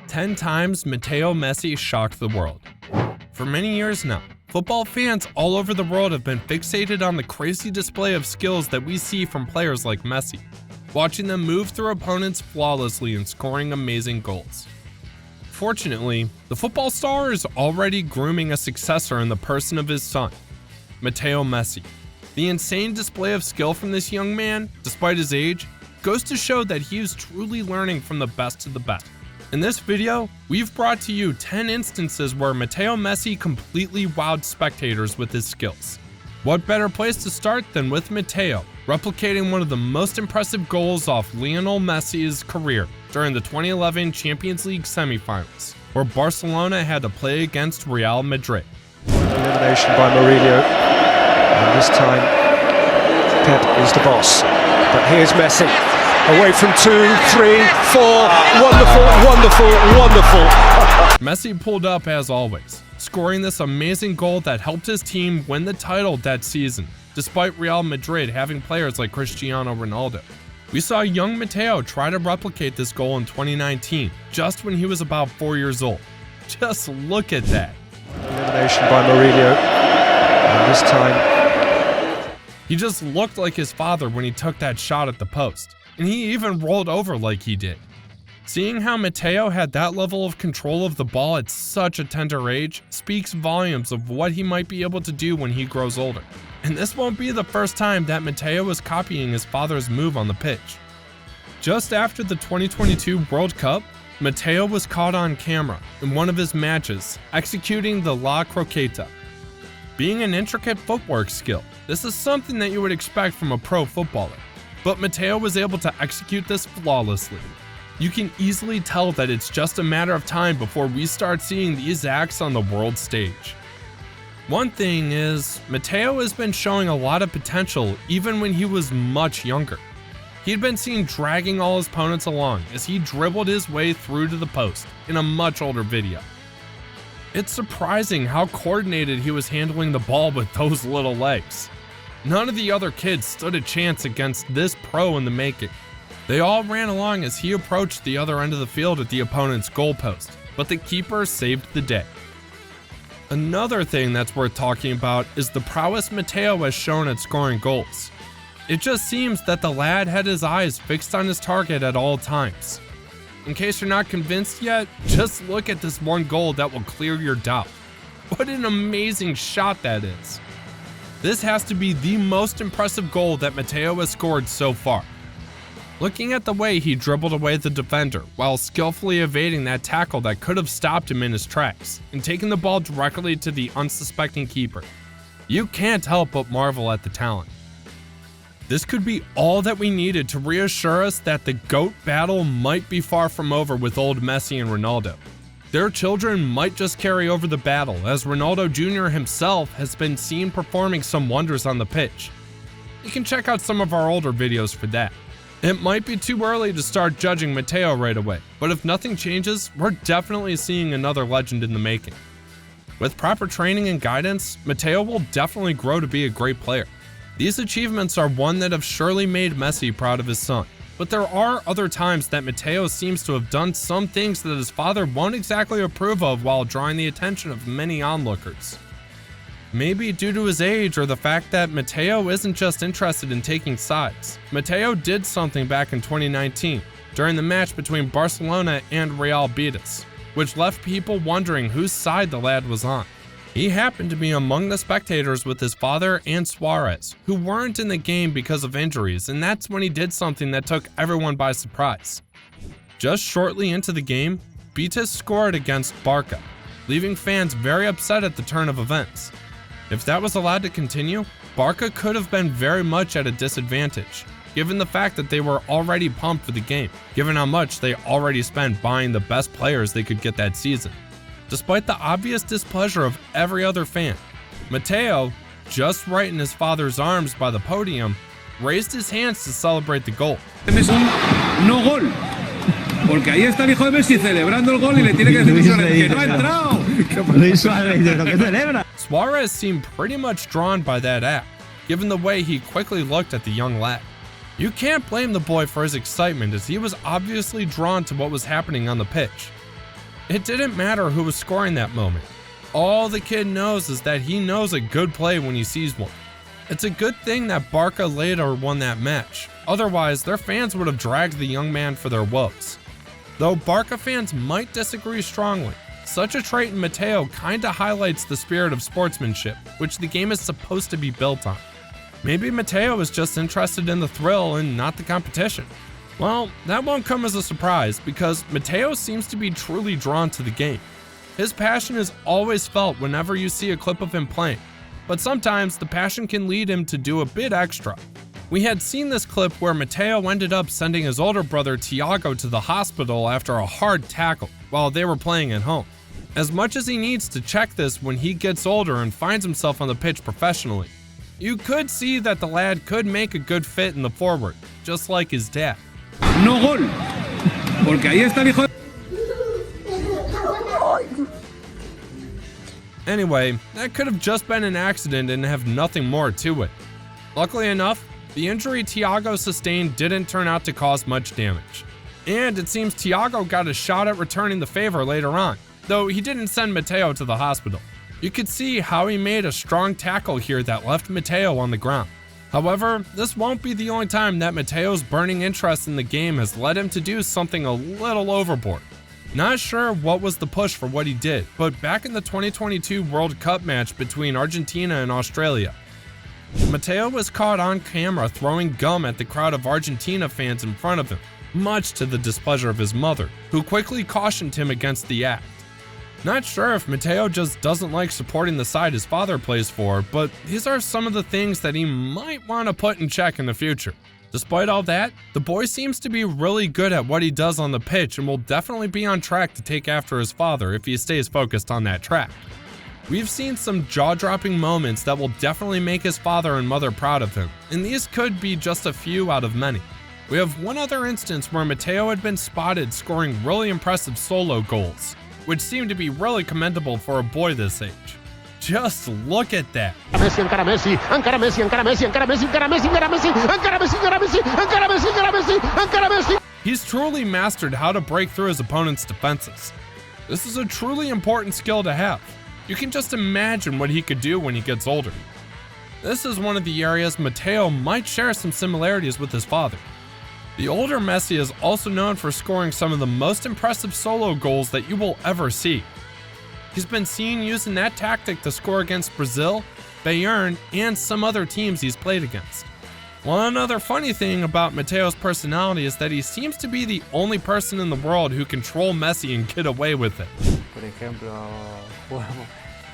10 times Matteo Messi shocked the world. For many years now, football fans all over the world have been fixated on the crazy display of skills that we see from players like Messi, watching them move through opponents flawlessly and scoring amazing goals. Fortunately, the football star is already grooming a successor in the person of his son, Matteo Messi. The insane display of skill from this young man, despite his age, goes to show that he is truly learning from the best of the best. In this video, we've brought to you 10 instances where Matteo Messi completely wowed spectators with his skills. What better place to start than with Matteo, replicating one of the most impressive goals off Lionel Messi's career during the 2011 Champions League semifinals, where Barcelona had to play against Real Madrid. Elimination by Mourinho, and this time Pep is the boss. But here's Messi, away from 2, 3, 4, wonderful, wonderful, wonderful. Messi pulled up as always, scoring this amazing goal that helped his team win the title that season, despite Real Madrid having players like Cristiano Ronaldo. We saw young Matteo try to replicate this goal in 2019, just when he was about 4 years old. Just look at that. Elimination by Mourinho, and this time he just looked like his father when he took that shot at the post, and he even rolled over like he did. Seeing how Matteo had that level of control of the ball at such a tender age speaks volumes of what he might be able to do when he grows older. And this won't be the first time that Matteo is copying his father's move on the pitch. Just after the 2022 World Cup, Matteo was caught on camera in one of his matches executing the La Croqueta. Being an intricate footwork skill, this is something that you would expect from a pro footballer, but Matteo was able to execute this flawlessly. You can easily tell that it's just a matter of time before we start seeing these acts on the world stage. One thing is, Matteo has been showing a lot of potential even when he was much younger. He'd been seen dragging all his opponents along as he dribbled his way through to the post in a much older video. It's surprising how coordinated he was handling the ball with those little legs. None of the other kids stood a chance against this pro in the making. They all ran along as he approached the other end of the field at the opponent's goalpost, but the keeper saved the day. Another thing that's worth talking about is the prowess Matteo has shown at scoring goals. It just seems that the lad had his eyes fixed on his target at all times. In case you're not convinced yet, just look at this one goal that will clear your doubt. What an amazing shot that is. This has to be the most impressive goal that Matteo has scored so far. Looking at the way he dribbled away the defender while skillfully evading that tackle that could have stopped him in his tracks and taking the ball directly to the unsuspecting keeper, you can't help but marvel at the talent. This could be all that we needed to reassure us that the GOAT battle might be far from over with old Messi and Ronaldo. Their children might just carry over the battle, as Ronaldo Jr. himself has been seen performing some wonders on the pitch. You can check out some of our older videos for that. It might be too early to start judging Matteo right away, but if nothing changes, we're definitely seeing another legend in the making. With proper training and guidance, Matteo will definitely grow to be a great player. These achievements are one that have surely made Messi proud of his son, but there are other times that Matteo seems to have done some things that his father won't exactly approve of while drawing the attention of many onlookers. Maybe due to his age or the fact that Matteo isn't just interested in taking sides. Matteo did something back in 2019 during the match between Barcelona and Real Betis, which left people wondering whose side the lad was on. He happened to be among the spectators with his father and Suarez, who weren't in the game because of injuries, and that's when he did something that took everyone by surprise. Just shortly into the game, Betis scored against Barca, leaving fans very upset at the turn of events. If that was allowed to continue, Barca could have been very much at a disadvantage, given the fact that they were already pumped for the game, given how much they already spent buying the best players they could get that season. Despite the obvious displeasure of every other fan, Matteo, just right in his father's arms by the podium, raised his hands to celebrate the goal. No gol. Porque ahí está el hijo de Messi celebrando el gol y le tiene que decir que no ha entrado. Suarez seemed pretty much drawn by that act, given the way he quickly looked at the young lad. You can't blame the boy for his excitement, as he was obviously drawn to what was happening on the pitch. It didn't matter who was scoring that moment. All the kid knows is that he knows a good play when he sees one. It's a good thing that Barca later won that match. Otherwise, their fans would have dragged the young man for their woes. Though Barca fans might disagree strongly, such a trait in Mateo kinda highlights the spirit of sportsmanship, which the game is supposed to be built on. Maybe Mateo is just interested in the thrill and not the competition. Well, that won't come as a surprise because Mateo seems to be truly drawn to the game. His passion is always felt whenever you see a clip of him playing, but sometimes the passion can lead him to do a bit extra. We had seen this clip where Mateo ended up sending his older brother Thiago to the hospital after a hard tackle while they were playing at home. As much as he needs to check this when he gets older and finds himself on the pitch professionally, you could see that the lad could make a good fit in the forward, just like his dad. No gol. Porque ahí está el hijo. Anyway, that could have just been an accident and have nothing more to it. Luckily enough, the injury Thiago sustained didn't turn out to cause much damage. And it seems Thiago got a shot at returning the favor later on, though he didn't send Mateo to the hospital. You could see how he made a strong tackle here that left Mateo on the ground. However, this won't be the only time that Mateo's burning interest in the game has led him to do something a little overboard. Not sure what was the push for what he did, but back in the 2022 World Cup match between Argentina and Australia, Mateo was caught on camera throwing gum at the crowd of Argentina fans in front of him, much to the displeasure of his mother, who quickly cautioned him against the act. Not sure if Mateo just doesn't like supporting the side his father plays for, but these are some of the things that he might want to put in check in the future. Despite all that, the boy seems to be really good at what he does on the pitch and will definitely be on track to take after his father if he stays focused on that track. We've seen some jaw-dropping moments that will definitely make his father and mother proud of him, and these could be just a few out of many. We have one other instance where Mateo had been spotted scoring really impressive solo goals, which seemed to be really commendable for a boy this age. Just look at that. Messi, encara Messi, encara Messi, encara Messi, encara Messi, encara Messi, encara Messi, encara Messi, encara Messi, encara Messi, encara Messi, encara Messi. He's truly mastered how to break through his opponent's defenses. This is a truly important skill to have. You can just imagine what he could do when he gets older. This is one of the areas Mateo might share some similarities with his father. The older Messi is also known for scoring some of the most impressive solo goals that you will ever see. He's been seen using that tactic to score against Brazil, Bayern, and some other teams he's played against. One other funny thing about Mateo's personality is that he seems to be the only person in the world who can troll Messi and get away with it. Por ejemplo,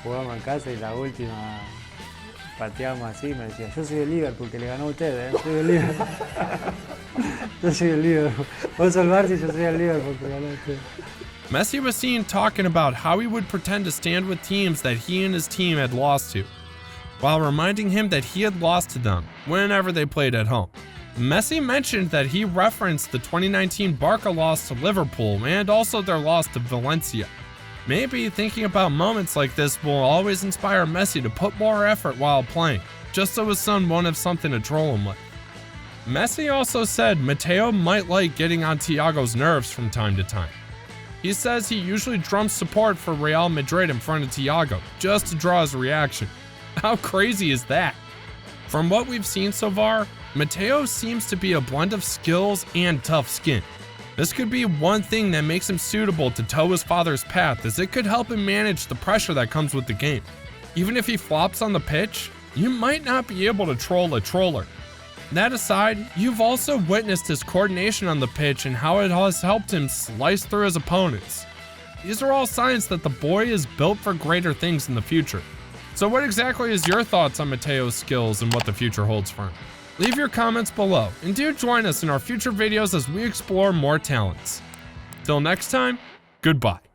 jugamos en casa y la última pateamos así, me decía, yo soy el Liverpool, que le ganó a ustedes, soy el Liverpool. Yo soy el Liverpool. Vos sos el Barça y yo soy el Liverpool, que ganó a ustedes. Messi was seen talking about how he would pretend to stand with teams that he and his team had lost to, while reminding him that he had lost to them whenever they played at home. Messi mentioned that he referenced the 2019 Barca loss to Liverpool and also their loss to Valencia. Maybe thinking about moments like this will always inspire Messi to put more effort while playing, just so his son won't have something to troll him with. Messi also said Mateo might like getting on Thiago's nerves from time to time. He says he usually drums support for Real Madrid in front of Thiago, just to draw his reaction. How crazy is that? From what we've seen so far, Mateo seems to be a blend of skills and tough skin. This could be one thing that makes him suitable to toe his father's path, as it could help him manage the pressure that comes with the game. Even if he flops on the pitch, you might not be able to troll a troller. That aside, you've also witnessed his coordination on the pitch and how it has helped him slice through his opponents. These are all signs that the boy is built for greater things in the future. So what exactly is your thoughts on Mateo's skills and what the future holds for him? Leave your comments below, and do join us in our future videos as we explore more talents. Till next time, goodbye.